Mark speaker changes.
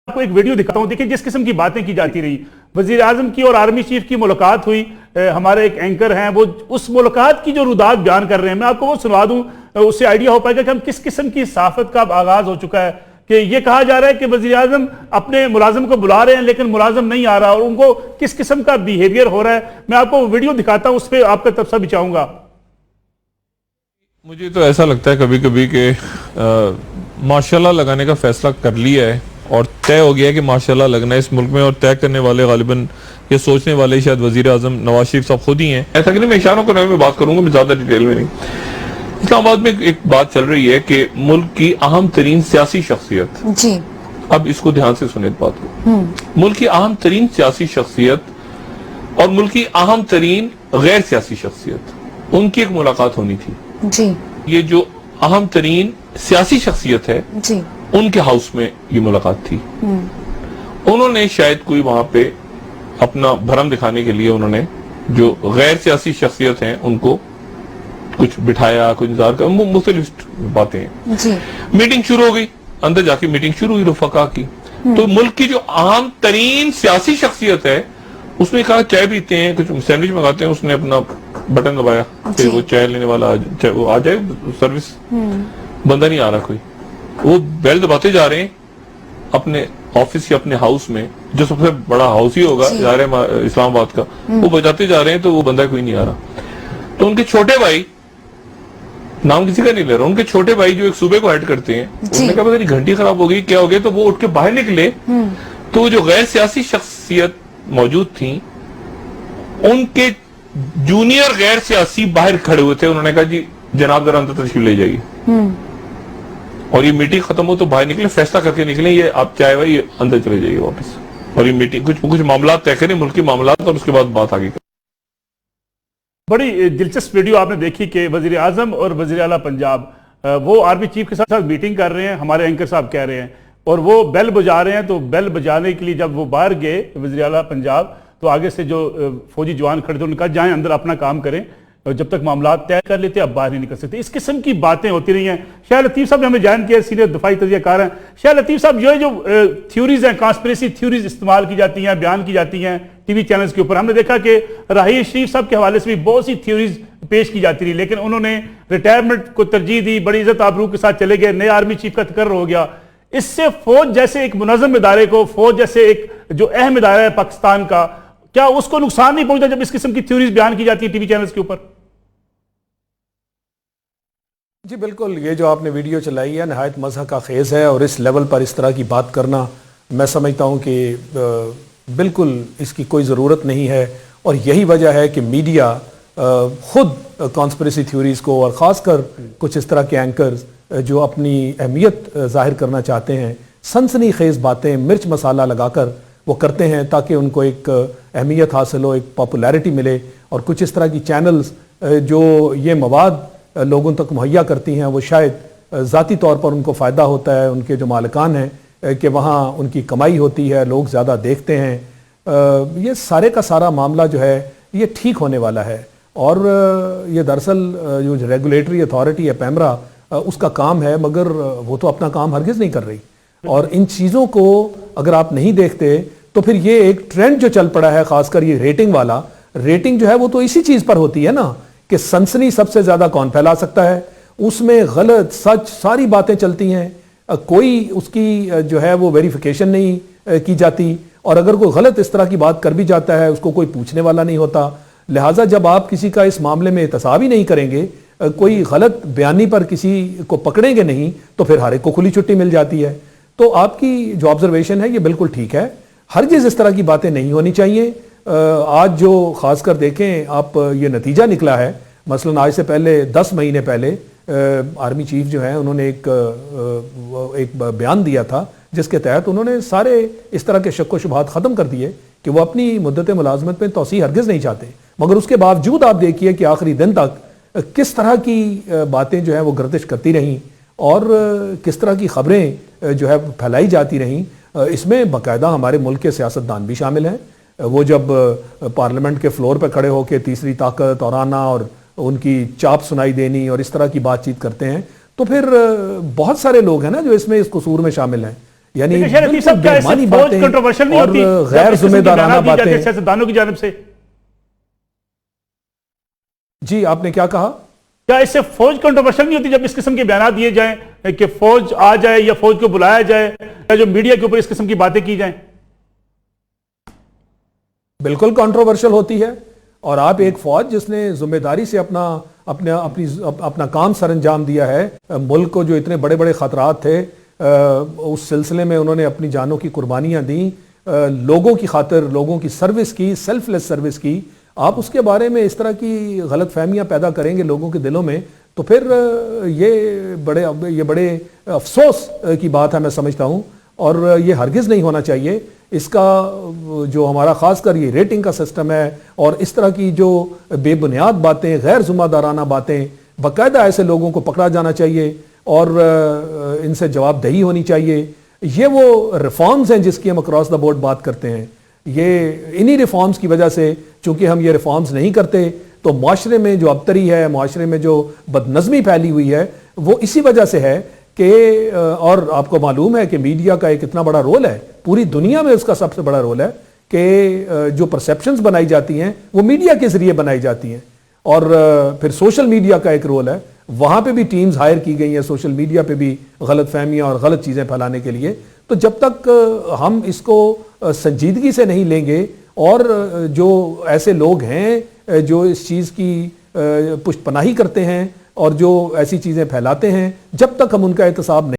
Speaker 1: आपको एक वीडियो दिखाता हूं। देखिए जिस किस्म की बातें की जाती रही, वजीर आजम की और आर्मी चीफ की मुलाकात हुई, हमारे एक एंकर हैं वो उस मुलाकात की जो रुदात बयान कर रहे हैं, मैं आपको वो सुनवा दूं, उससे आइडिया हो पाएगा कि हम किस किस्म की सहाफत का आगाज हो चुका है। कि ये कहा जा रहा है कि वजीर आजम अपने मुलाजिम को बुला रहे हैं लेकिन मुलाजिम नहीं आ रहा, और उनको किस किस्म का बिहेवियर हो रहा है। मैं आपको वीडियो दिखाता हूं, उस पर आपका तबसरा भी चाहूंगा।
Speaker 2: मुझे तो ऐसा लगता है कभी कभी कि माशाल्लाह लगाने का फैसला कर लिया है और तय हो गया है कि माशाल्लाह लगना है इस मुल्क में, और तय करने वाले गालिबन ये सोचने वाले शायद वजीर आजम नवाज शरीफ साहब खुद ही हैं। ऐसा कि नहीं, मैं इशारों के नए में बात करूंगा, मैं ज्यादा डिटेल में नहीं। इस्लामाबाद में एक बात चल रही है कि मुल्क की अहम तरीन सियासी शख्सियत जी, अब इसको ध्यान से सुने बात को, मुल्क की अहम तरीन सियासी शख्सियत और मुल्क की अहम तरीन गैर सियासी शख्सियत, उनकी एक मुलाकात होनी थी जी। ये जो अहम तरीन सियासी शख्सियत है जी, उनके हाउस में ये मुलाकात थी। उन्होंने शायद कोई वहां पे अपना भरम दिखाने के लिए उन्होंने जो गैर सियासी शख्सियत हैं उनको कुछ बिठाया, कुछ इंतजार कर, मुख्तलिफ बातें हैं जी। मीटिंग शुरू हो गई, अंदर जाके मीटिंग शुरू हुई रफका की। तो मुल्क की जो अहम तरीन सियासी शख्सियत है उसने कहा चाय पीते हैं, कुछ सैंडविच मंगाते हैं, उसने अपना बटन दबाया कि वो चाय लेने वाला वो आ जाए, सर्विस बंदा नहीं आ रहा कोई। वो बेल दबाते जा रहे हैं अपने ऑफिस या अपने हाउस में, जो सबसे बड़ा हाउस ही होगा इस्लामाबाद का, वो बजाते जा रहे हैं तो वो बंदा कोई नहीं आ रहा। तो उनके छोटे भाई, नाम किसी का नहीं ले रहा, उनके छोटे भाई जो एक सूबे को हेड करते हैं, उन्होंने कहा पता नहीं घंटी खराब हो गई, क्या हो गया, तो वो उठ के बाहर निकले। तो जो गैर सियासी शख्सियत मौजूद थी, उनके जूनियर गैर सियासी बाहर खड़े हुए थे। उन्होंने कहा जी जनाब जरा अंदर तशरीफ ले जाइए, और ये मीटिंग खत्म हो तो बाहर निकले, फैसला करके निकले, ये आप चाहे भाई ये अंदर चले जाइए वापस, और ये मीटिंग कुछ मामला तय करें, मुल्क के मामला, और उसके बाद बात आगे।
Speaker 1: बड़ी दिलचस्प वीडियो आपने देखी कि वजीर आजम और वजीर आला पंजाब वो आर्मी चीफ के साथ मीटिंग कर रहे हैं, हमारे एंकर साहब कह रहे हैं, और वो बेल बजा रहे हैं। तो बेल बजाने के लिए जब वो बाहर गए वजीर आला पंजाब, तो आगे से जो फौजी जवान खड़े थे उन्होंने कहा जाएं अंदर अपना काम करें, और जब तक मामला तय कर लेते अब बाहर नहीं निकल सकते। इस किस्म की बातें होती रही हैं। शाह लतीफ़ साहब ने हमें ज्वाइन किया, सीनियर दफाई तजियाकार हैं। शाह लतीफ़ साहब, ये जो थ्योरीज हैं, कॉन्स्पिरेसी थ्योरीज इस्तेमाल की जाती हैं, बयान की जाती हैं टीवी चैनल्स के ऊपर, हमने देखा कि राही शरीफ साहब के हवाले से भी बहुत सी थ्योरीज पेश की जाती रही, लेकिन उन्होंने रिटायरमेंट को तरजीह दी, बड़ी इज्जत आबरू के साथ चले गए, नए आर्मी चीफ का तकर्र हो गया। इससे फौज जैसे एक मुनज़्ज़म इदारे को, फौज जैसे एक जो अहम इदारा है पाकिस्तान का, क्या उसको नुकसान नहीं पहुंचता जब इस किस्म की थ्योरीज बयान की जाती है टीवी चैनल्स के ऊपर?
Speaker 3: जी बिल्कुल, ये जो आपने वीडियो चलाई है नहायत मज़ह का खेज़ है, और इस लेवल पर इस तरह की बात करना मैं समझता हूँ कि बिल्कुल इसकी कोई ज़रूरत नहीं है। और यही वजह है कि मीडिया ख़ुद कॉन्स्पिरेसी थ्योरीज़ को, और ख़ासकर कुछ इस तरह के एंकर्स जो अपनी अहमियत ज़ाहिर करना चाहते हैं, सनसनी खेज़ बातें मिर्च मसाला लगाकर वो करते हैं ताकि उनको एक अहमियत हासिल हो, एक पॉपुलैरिटी मिले। और कुछ इस तरह की चैनल्स जो ये मवाद लोगों तक मुहैया करती हैं, वो शायद ज़ाती तौर पर उनको फ़ायदा होता है, उनके जो मालिकान हैं कि वहाँ उनकी कमाई होती है, लोग ज़्यादा देखते हैं। ये सारे का सारा मामला जो है ये ठीक होने वाला है, और ये दरअसल जो रेगुलेटरी अथॉरिटी है पैमरा, उसका काम है, मगर वो तो अपना काम हरगिज़ नहीं कर रही। और इन चीज़ों को अगर आप नहीं देखते तो फिर ये एक ट्रेंड जो चल पड़ा है, ख़ासकर ये रेटिंग वाला, रेटिंग जो है वो तो इसी चीज़ पर होती है ना कि सनसनी सबसे ज़्यादा कौन फैला सकता है, उसमें गलत सच सारी बातें चलती हैं, कोई उसकी जो है वो वेरिफिकेशन नहीं की जाती, और अगर कोई गलत इस तरह की बात कर भी जाता है उसको कोई पूछने वाला नहीं होता। लिहाजा जब आप किसी का इस मामले में एहतसाब ही नहीं करेंगे, कोई गलत बयानी पर किसी को पकड़ेंगे नहीं, तो फिर हर एक को खुली छुट्टी मिल जाती है। तो आपकी जो ऑब्जर्वेशन है ये बिल्कुल ठीक है, हर चीज़ इस तरह की बातें नहीं होनी चाहिए। आज जो ख़ासकर देखें आप, ये नतीजा निकला है, मसलन आज से पहले 10 महीने पहले आर्मी चीफ जो है उन्होंने एक बयान दिया था जिसके तहत उन्होंने सारे इस तरह के शक व शुबहात ख़त्म कर दिए कि वो अपनी मुद्दत मुलाजमत में तोसी हरगिज़ नहीं चाहते। मगर उसके बावजूद आप देखिए कि आखिरी दिन तक किस तरह की बातें जो है वो गर्दिश करती रहीं, और किस तरह की ख़बरें जो है फैलाई जाती रहीं। इसमें बाकायदा हमारे मुल्क के सियासतदान भी शामिल हैं। वो जब पार्लियामेंट के फ्लोर पर खड़े होकर तीसरी ताकत और आना और उनकी चाप सुनाई देनी और इस तरह की बातचीत करते हैं, तो फिर बहुत सारे लोग हैं ना जो इसमें इस कसूर में शामिल हैं। یعنی
Speaker 1: لیکن شہر عتیق صاحب، کیا اس سے
Speaker 3: بےمانی
Speaker 1: فوج
Speaker 3: باتیں
Speaker 1: کنٹروورشل نہیں
Speaker 3: اور
Speaker 1: ہوتی جب
Speaker 3: غیر
Speaker 1: اس قسم
Speaker 3: ذمہ
Speaker 1: کی
Speaker 3: دارانہ
Speaker 1: بیانات دی جاتے ہیں
Speaker 3: باتیں؟
Speaker 1: سیاستدانوں کی جانب سے؟
Speaker 3: جی آپ نے کیا کہا؟
Speaker 1: کیا اس سے فوج کنٹروورشل نہیں ہوتی جب اس قسم کے بیانات دیے جائیں کہ فوج آ جائے یا فوج کو بلایا جائے یا جو میڈیا کے اوپر اس قسم کی باتیں کی جائیں؟
Speaker 3: بالکل کنٹروورشل ہوتی ہے، اور آپ ایک فوج جس نے ذمہ داری سے اپنا کام سر انجام دیا ہے، ملک کو جو اتنے بڑے بڑے خطرات تھے اس سلسلے میں انہوں نے اپنی جانوں کی قربانیاں دیں، لوگوں کی خاطر لوگوں کی سروس کی، سیلف لیس سروس کی. آپ اس کے بارے میں اس طرح کی غلط فہمیاں پیدا کریں گے لوگوں کے دلوں میں تو پھر یہ بڑے افسوس کی بات ہے میں سمجھتا ہوں، اور یہ ہرگز نہیں ہونا چاہیے. اس کا جو ہمارا خاص کر یہ ریٹنگ کا سسٹم ہے اور اس طرح کی جو بے بنیاد باتیں، غیر ذمہ دارانہ باتیں، باقاعدہ ایسے لوگوں کو پکڑا جانا چاہیے اور ان سے جواب دہی ہونی چاہیے. یہ وہ ریفارمز ہیں جس کی ہم اکراس دا بورڈ بات کرتے ہیں. یہ انہی ریفارمز کی وجہ سے چونکہ ہم یہ ریفارمز نہیں کرتے تو معاشرے میں جو ابتری ہے، معاشرے میں جو بدنظمی پھیلی ہوئی ہے وہ اسی وجہ سے ہے کہ اور آپ کو معلوم ہے کہ میڈیا کا ایک اتنا بڑا رول ہے، پوری دنیا میں اس کا سب سے بڑا رول ہے کہ جو پرسیپشنز بنائی جاتی ہیں وہ میڈیا کے ذریعے بنائی جاتی ہیں. اور پھر سوشل میڈیا کا ایک رول ہے، وہاں پہ بھی ٹیمز ہائر کی گئی ہیں سوشل میڈیا پہ بھی غلط فہمیاں اور غلط چیزیں پھیلانے کے لیے. تو جب تک ہم اس کو سنجیدگی سے نہیں لیں گے اور جو ایسے لوگ ہیں جو اس چیز کی پشت پناہی کرتے ہیں اور جو ایسی چیزیں پھیلاتے ہیں، جب تک ہم ان کا احتساب نہیں